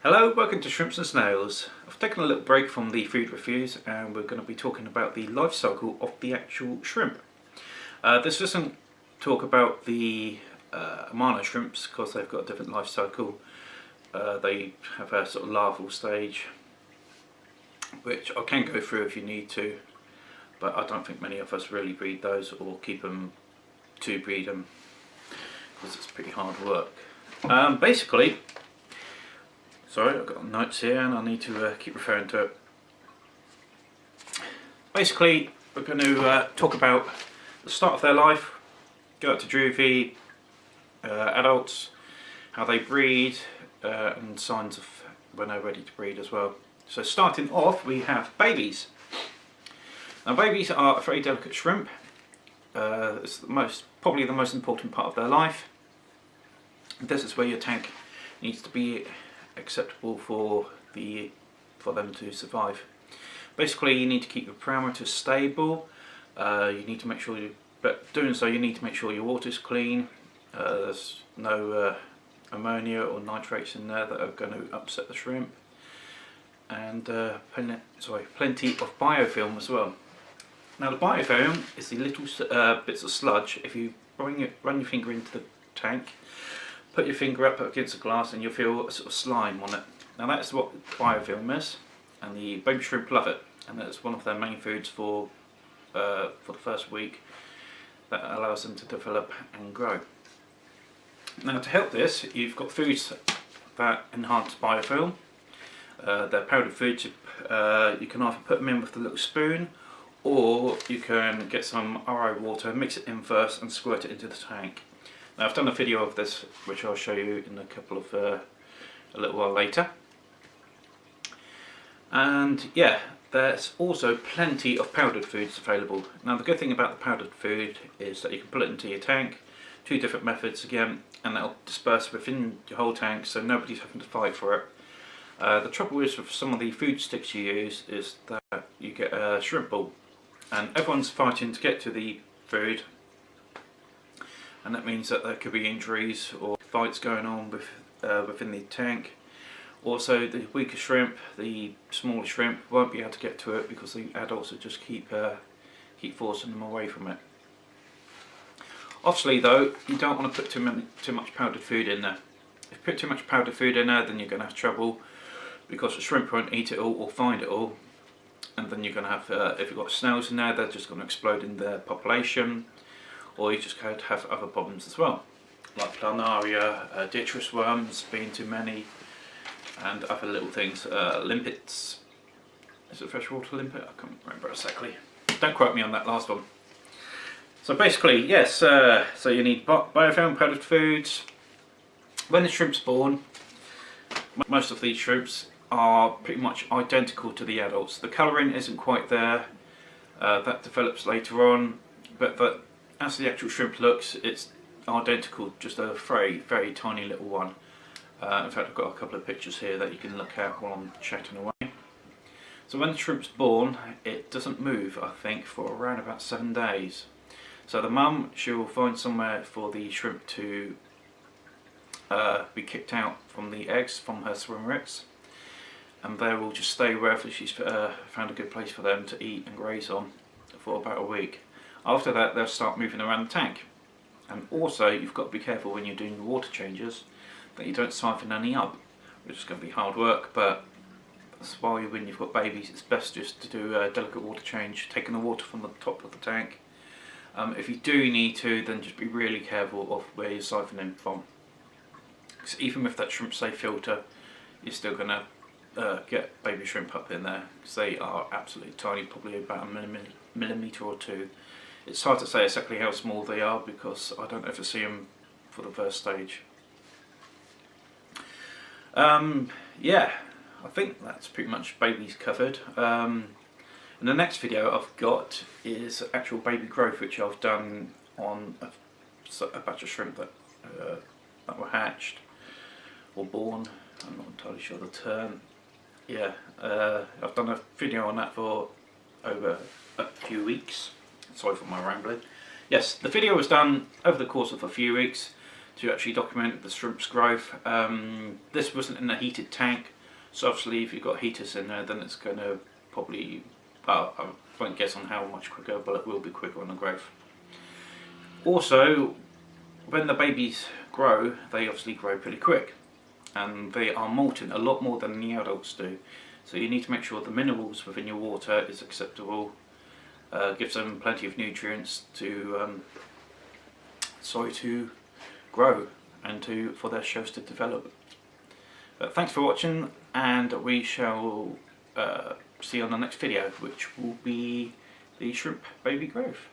Hello, welcome to Shrimps and Snails. I've taken a little break from the food reviews and we're going to be talking about the life cycle of the actual shrimp. This doesn't talk about the Amana shrimps because they've got a different life cycle. They have a sort of larval stage, which I can go through if you need to, but I don't think many of us really breed those or keep them to breed them because it's pretty hard work. Basically, sorry, I've got notes here and I need to keep referring to it. Basically, we're going to talk about the start of their life, go up to juvie, adults, how they breed, and signs of when they're ready to breed as well. So starting off, we have babies. Now babies are a very delicate shrimp. It's probably the most important part of their life. This is where your tank needs to be acceptable for them to survive. Basically, you need to keep your parameters stable. You need to make sure but doing so, you need to make sure your water's clean. There's no ammonia or nitrates in there that are going to upset the shrimp, and plenty of biofilm as well. Now the biofilm is the little bits of sludge. If you run your finger into the tank, put your finger up against the glass and you'll feel a sort of slime on it. Now that's what biofilm is, and the baby shrimp love it, and that's one of their main foods for the first week that allows them to develop and grow. Now to help this, you've got foods that enhance biofilm. They're powdered foods. You can either put them in with a little spoon, or you can get some RO water, mix it in first and squirt it into the tank. Now I've done a video of this which I'll show you in a little while later. And yeah, there's also plenty of powdered foods available. Now the good thing about the powdered food is that you can put it into your tank, two different methods again, and that'll disperse within your whole tank so nobody's having to fight for it. The trouble is with some of the food sticks you use is that you get a shrimp ball and everyone's fighting to get to the food, and that means that there could be injuries or fights going on within the tank. Also the weaker shrimp, the smaller shrimp, won't be able to get to it because the adults will just keep forcing them away from it. Obviously though, you don't want to put too much powdered food in there. If you put too much powdered food in there, then you're going to have trouble because the shrimp won't eat it all or find it all, and then you're going to have, if you've got snails in there, they're just going to explode in their population, or you just could have other problems as well, like planaria, detritus worms being too many, and other little things, limpets. Is it freshwater limpet? I can't remember exactly. Don't quote me on that last one. So basically, yes, so you need biofilm powdered foods. When the shrimp's born, most of these shrimps are pretty much identical to the adults. The colouring isn't quite there, that develops later on, but as the actual shrimp looks, it's identical, just a very, very tiny little one. In fact, I've got a couple of pictures here that you can look at while I'm chatting away. So when the shrimp's born, it doesn't move, I think, for around about 7 days. So the mum, she will find somewhere for the shrimp to be kicked out from the eggs from her swimmerets, and they will just stay wherever she's found a good place for them to eat and graze on for about a week. After that, they'll start moving around the tank. And also, you've got to be careful when you're doing the water changes that you don't siphon any up, which is going to be hard work, but that's why when you've got babies it's best just to do a delicate water change, taking the water from the top of the tank. If you do need to, then just be really careful of where you're siphoning from, because even with that shrimp safe filter, you're still going to get baby shrimp up in there, because they are absolutely tiny, probably about a millimetre or two. It's hard to say exactly how small they are because I don't ever see them for the first stage. Yeah, I think that's pretty much babies covered. And the next video I've got is actual baby growth, which I've done on a batch of shrimp that were hatched or born. I'm not entirely sure the term. Yeah, I've done a video on that for over a few weeks. Sorry for my rambling. Yes, the video was done over the course of a few weeks to actually document the shrimp's growth. This wasn't in a heated tank, so obviously if you've got heaters in there, then it's going to probably, well, I won't guess on how much quicker, but it will be quicker on the growth. Also, when the babies grow, they obviously grow pretty quick, and they are molting a lot more than the adults do. So you need to make sure the minerals within your water is acceptable, gives them plenty of nutrients to to grow and for their shells to develop. But thanks for watching, and we shall see you on the next video, which will be the shrimp baby growth.